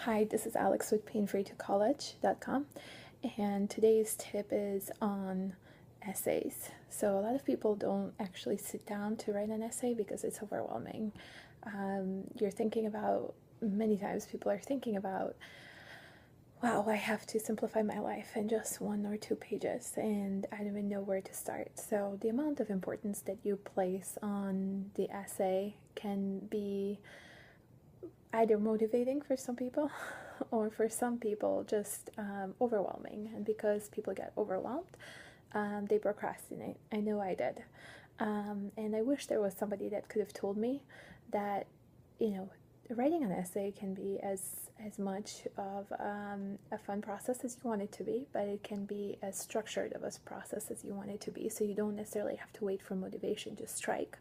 Hi, this is Alex with painfreetocollege.com, and today's tip is on essays. So a lot of people don't actually sit down to write an essay because it's overwhelming. You're thinking about, many times people are thinking about, wow, I have to simplify my life in just 1 or 2 pages, and I don't even know where to start. So the amount of importance that you place on the essay can be either motivating for some people or for some people just overwhelming. And because people get overwhelmed, they procrastinate. I know I did. And I wish there was somebody that could have told me that, you know, writing an essay can be as much of a fun process as you want it to be, but it can be as structured of a process as you want it to be, so you don't necessarily have to wait for motivation to strike.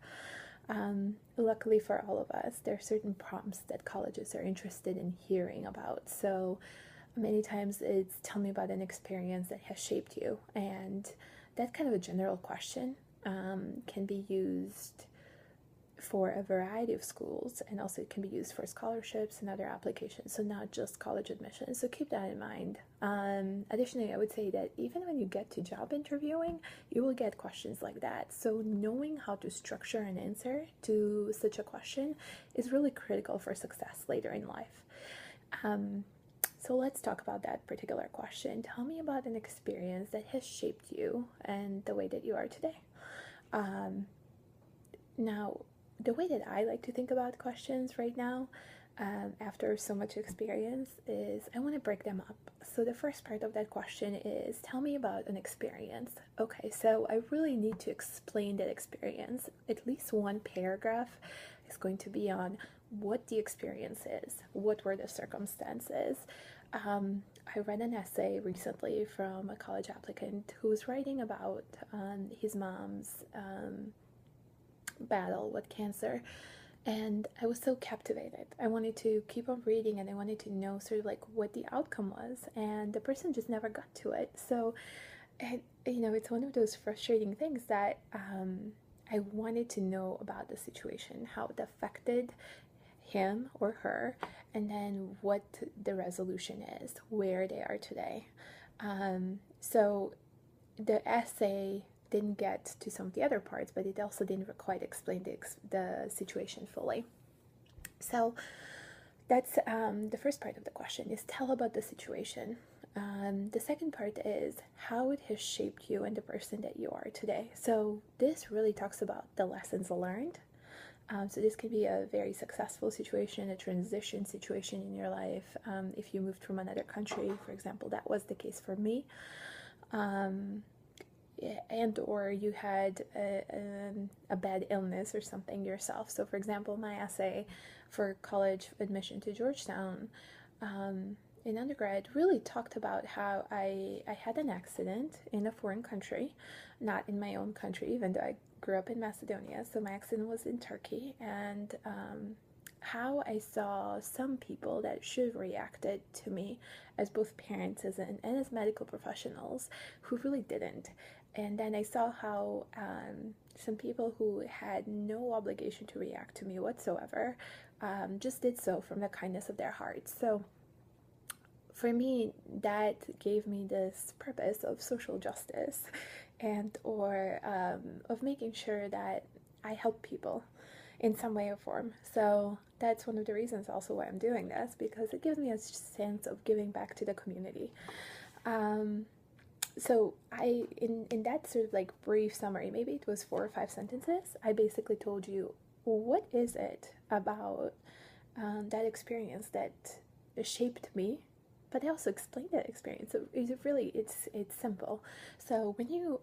Luckily for all of us, there are certain prompts that colleges are interested in hearing about. So many times it's tell me about an experience that has shaped you. And that kind of a general question can be used for a variety of schools, and also it can be used for scholarships and other applications, so not just college admissions. So keep that in mind. Additionally, I would say that even when you get to job interviewing, you will get questions like that. So knowing how to structure an answer to such a question is really critical for success later in life. So let's talk about that particular question. Tell me about an experience that has shaped you and the way that you are today. Now, the way that I like to think about questions right now, after so much experience, is I want to break them up. So the first part of that question is, tell me about an experience. Okay, so I really need to explain that experience. At least one paragraph is going to be on what the experience is, what were the circumstances. I read an essay recently from a college applicant who was writing about his mom's battle with cancer, and I was so captivated. I wanted to keep on reading, and I wanted to know sort of like what the outcome was, and the person just never got to it. So it's one of those frustrating things that I wanted to know about the situation, how it affected him or her, and then what the resolution is, where they are today. So the essay didn't get to some of the other parts, but it also didn't quite explain the situation fully. So that's the first part of the question, is tell about the situation. The second part is how it has shaped you and the person that you are today. So this really talks about the lessons learned. So this could be a very successful situation, a transition situation in your life. If you moved from another country, for example, that was the case for me. And or you had a bad illness or something yourself. So for example, my essay for college admission to Georgetown in undergrad really talked about how I had an accident in a foreign country, not in my own country, even though I grew up in Macedonia. So my accident was in Turkey, and how I saw some people that should have reacted to me as both parents and as medical professionals who really didn't. And then I saw how some people who had no obligation to react to me whatsoever just did so from the kindness of their hearts. So for me, that gave me this purpose of social justice and or of making sure that I help people in some way or form. So that's one of the reasons also why I'm doing this, because it gives me a sense of giving back to the community. So I, in that sort of like brief summary, maybe it was 4 or 5 sentences, I basically told you, what is it about that experience that shaped me, but I also explained that experience. So it's simple. So when you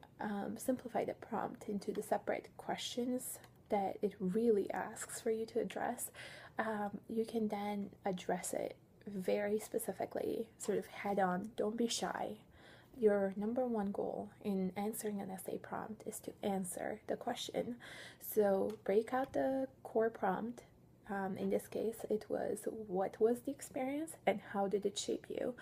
simplify the prompt into the separate questions that it really asks for you to address, you can then address it very specifically, sort of head on. Don't be shy. Your number one goal in answering an essay prompt is to answer the question. So break out the core prompt. In this case, it was, what was the experience and how did it shape you?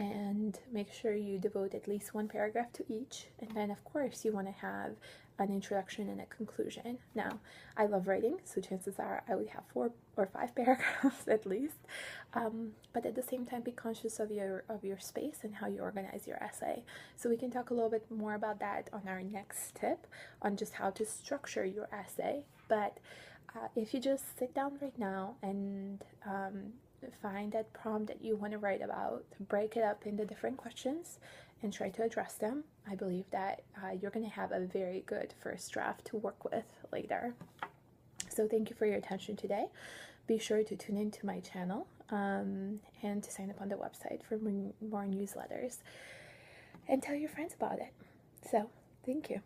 And make sure you devote at least one paragraph to each. And then, of course, you want to have an introduction and a conclusion. Now, I love writing, so chances are I would have 4 or 5 paragraphs at least. But at the same time, be conscious of your space and how you organize your essay. So we can talk a little bit more about that on our next tip on just how to structure your essay. But if you just sit down right now and find that prompt that you want to write about, break it up into different questions and try to address them, I believe that you're going to have a very good first draft to work with later. So thank you for your attention today. Be sure to tune into my channel and to sign up on the website for more newsletters, and tell your friends about it. So thank you.